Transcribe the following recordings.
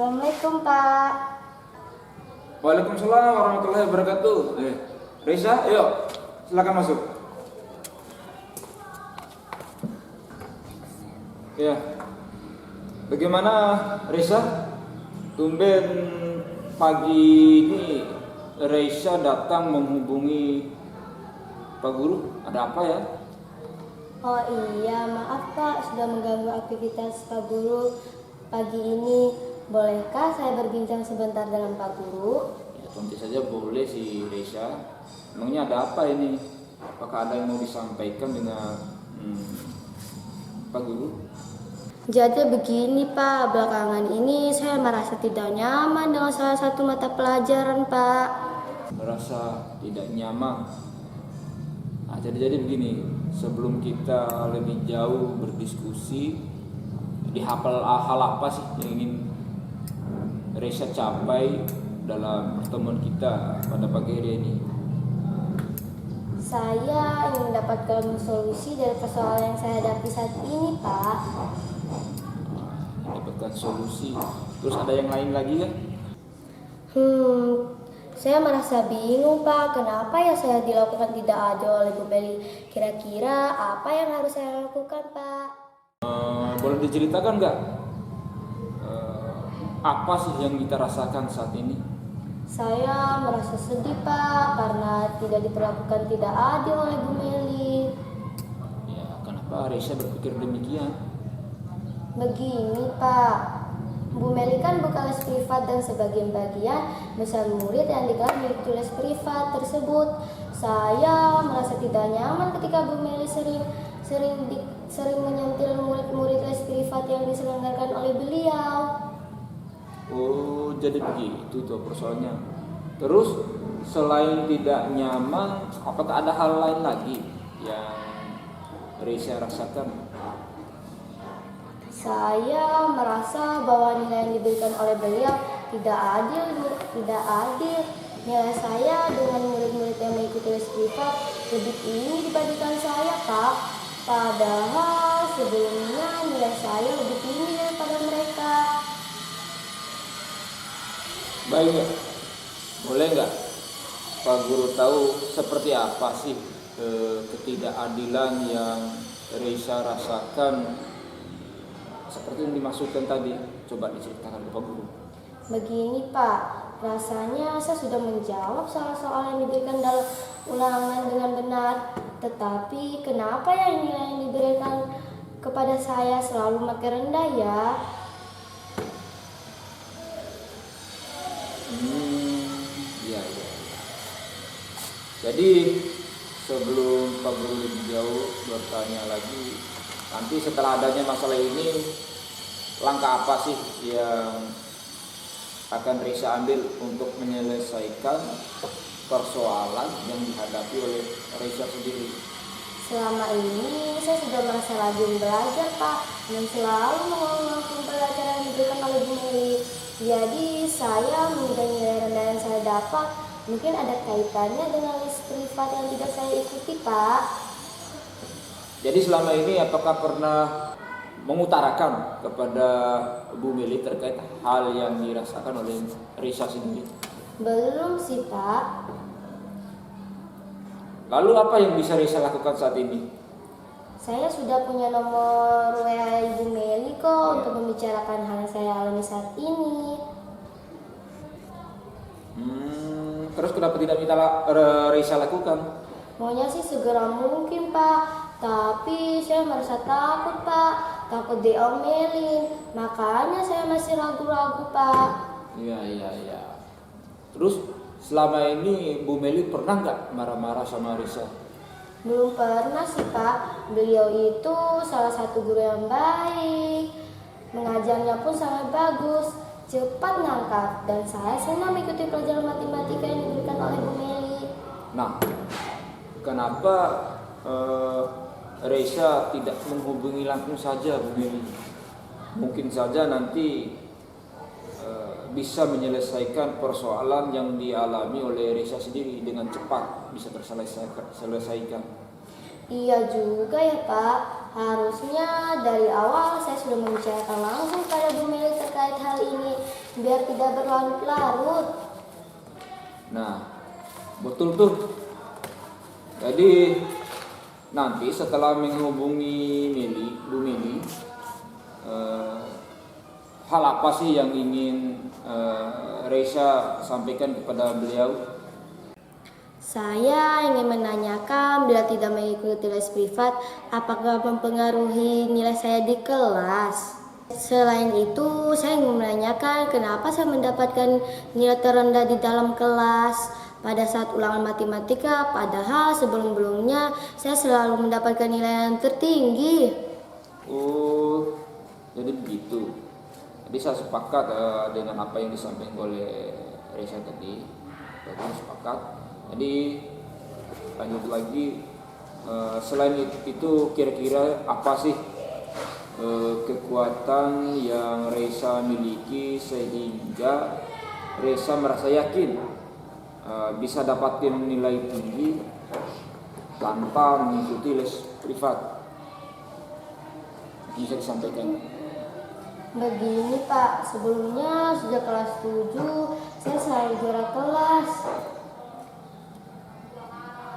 Assalamualaikum Pak. Waalaikumsalam warahmatullahi wabarakatuh. Reza, ayo silakan masuk. Ya, bagaimana Reza? Tumben pagi ini Reza datang menghubungi Pak Guru. Ada apa ya? Oh iya, maaf Pak sudah mengganggu aktivitas Pak Guru pagi ini. Bolehkah saya berbincang sebentar dengan Pak Guru? Ya, tentu saja boleh sih Reza. Emangnya ada apa ini? Apakah ada yang mau disampaikan dengan Pak Guru? Jadi begini Pak, belakangan ini saya merasa tidak nyaman dengan salah satu mata pelajaran Pak. Merasa tidak nyaman. Nah, jadi begini, sebelum kita lebih jauh berdiskusi, dihafal hal apa sih yang ingin Reza capai dalam pertemuan kita pada pagi hari ini? Saya ingin mendapatkan solusi dari persoalan yang saya hadapi saat ini Pak. Dapatkan solusi. Terus ada yang lain lagi kan? Saya merasa bingung Pak, kenapa ya saya dilakukan tidak adil oleh Bu Meli? Kira-kira apa yang harus saya lakukan Pak? Boleh diceritakan nggak? Apa sih yang kita rasakan saat ini? Saya merasa sedih Pak, karena tidak diperlakukan tidak adil oleh Bu Meli. Ya, kenapa Reza berpikir demikian? Begini Pak, Bu Meli kan buka les privat dan sebagian bagian besar murid yang digelar mengikuti les privat tersebut. Saya merasa tidak nyaman ketika Bu Meli sering menyentil murid-murid les privat yang diselenggarakan oleh beliau. Oh, jadi begitu tuh persoalannya. Terus selain tidak nyaman, apakah ada hal lain lagi yang Reza rasakan? Saya merasa bahwa nilai yang diberikan oleh beliau tidak adil. Nilai saya dengan murid-murid yang mengikuti les privat lebih tinggi dibandingkan saya, Pak. Padahal sebelumnya nilai saya lebih tinggi daripada mereka. Baik, boleh nggak Pak Guru tahu seperti apa sih ketidakadilan yang Reza rasakan seperti yang dimaksudkan tadi? Coba diceritakan ke Pak Guru. Begini Pak, rasanya saya sudah menjawab soal-soal yang diberikan dalam ulangan dengan benar. Tetapi kenapa ya nilai yang diberikan kepada saya selalu makin rendah ya? Ya. Jadi sebelum Pak Guru lebih jauh bertanya lagi, nanti setelah adanya masalah ini, langkah apa sih yang akan Reza ambil untuk menyelesaikan persoalan yang dihadapi oleh Reza sendiri? Selama ini saya sudah merasa rajin belajar Pak, dan selalu mengulang pembelajaran yang diberikan oleh Bu Meli. Jadi saya menilai nilai rendah yang saya dapat mungkin ada kaitannya dengan les privat yang tidak saya ikuti Pak. Jadi selama ini apakah pernah mengutarakan kepada Bu Meli terkait hal yang dirasakan oleh Reza sendiri? Belum sih Pak. Lalu apa yang bisa Reza lakukan saat ini? Saya sudah punya nomor WA Ibu Meli kok untuk membicarakan hal yang saya alami saat ini. Terus kenapa tidak minta Reza lakukan? Maunya sih segera mungkin Pak, tapi saya merasa takut Pak, takut diomelin. Makanya saya masih ragu-ragu Pak. Iya. Terus selama ini Bu Meli pernah nggak marah-marah sama Reza? Belum pernah sih Pak, beliau itu salah satu guru yang baik. Mengajarnya pun sangat bagus, cepat nangkap, dan saya senang mengikuti pelajaran matematika yang diberikan oleh Bu Meli. Nah, kenapa Reza tidak menghubungi langsung saja Bu Meli? Mungkin saja nanti bisa menyelesaikan persoalan yang dialami oleh Reza sendiri dengan cepat, bisa terselesaikan. Iya juga ya Pak, harusnya dari awal saya sudah membicarakan langsung pada Bu Meli terkait hal ini. biar tidak berlarut-larut. Nah, betul tuh. Jadi nanti setelah menghubungi Bu Meli, hal apa sih yang ingin Reza sampaikan kepada beliau? Saya ingin menanyakan bila tidak mengikuti les privat, apakah mempengaruhi nilai saya di kelas? Selain itu, saya ingin menanyakan kenapa saya mendapatkan nilai terendah di dalam kelas pada saat ulangan matematika, padahal sebelum-sebelumnya saya selalu mendapatkan nilai yang tertinggi. Oh, jadi begitu. Jadi saya sepakat dengan apa yang disampaikan oleh Reza tadi. Jadi sepakat. Jadi lanjut lagi, selain itu kira-kira apa sih kekuatan yang Reza miliki sehingga Reza merasa yakin bisa dapatin nilai tinggi tanpa mengikuti les privat? Bisa disampaikan? Begini Pak, sebelumnya sejak kelas 7 saya selalu juara kelas.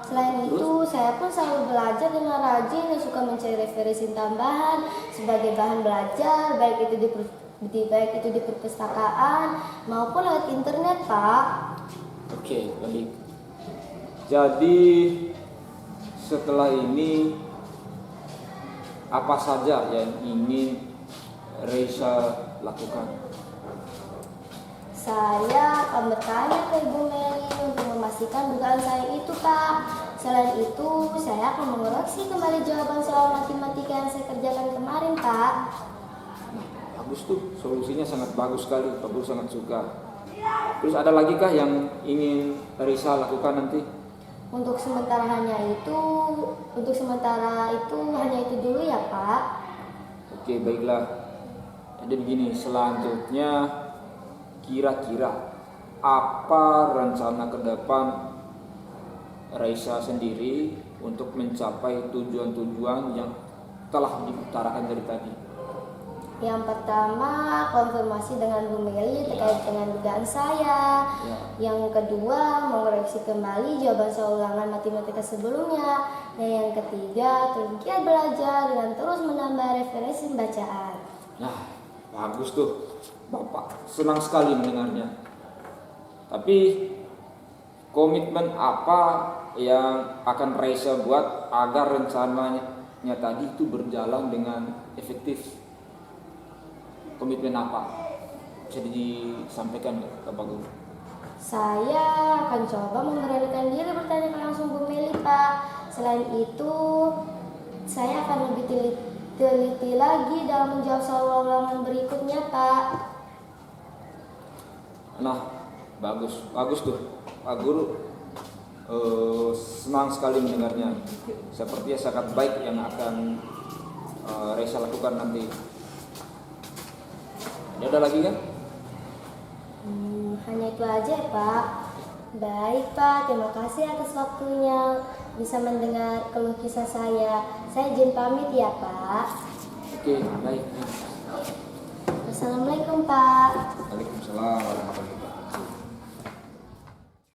Selain itu, saya pun selalu belajar dengan rajin dan suka mencari referensi tambahan sebagai bahan belajar, baik itu di perpustakaan maupun lewat internet, Pak. Oke, baik. Jadi setelah ini apa saja yang ingin Reza lakukan? Saya akan bertanya ke Ibu Meli untuk memastikan dugaan saya itu, Pak. Selain itu, saya akan mengoreksi kembali jawaban soal matematika yang saya kerjakan kemarin, Pak. Bagus tuh, solusinya sangat bagus sekali. Pak Guru sangat suka. Terus ada lagi kah yang ingin Reza lakukan nanti? Untuk sementara itu hanya itu dulu ya, Pak. Oke, baiklah. Jadi begini, selanjutnya kira-kira apa rencana ke depan Reza sendiri untuk mencapai tujuan-tujuan yang telah diutarakan dari tadi? Yang pertama, konfirmasi dengan Bu Meli terkait dengan dugaan saya. Ya. Yang kedua, mengoreksi kembali jawaban soal ulangan matematika sebelumnya. Dan yang ketiga, terus giat belajar dengan terus menambah referensi bacaan. Nah, bagus tuh. Bapak senang sekali mendengarnya. Tapi komitmen apa yang akan Reza buat agar rencananya tadi itu berjalan dengan efektif? Komitmen apa? Bisa disampaikan ke Pak Guru? Saya akan coba memberanikan diri bertanya langsung Bu Meli, Pak. Selain itu, saya akan lebih teliti lagi dalam menjawab soal ulangan berikutnya, Pak. Nah, bagus tuh Pak Guru. Senang sekali mendengarnya. Sepertinya sangat baik yang akan Reza lakukan nanti. Ada lagi kan? Hanya itu aja, Pak. Baik, Pak. Terima kasih atas waktunya bisa mendengar keluh kisah saya. Saya izin pamit ya, Pak. Oke, baik. Assalamualaikum, Pak. Waalaikumsalam.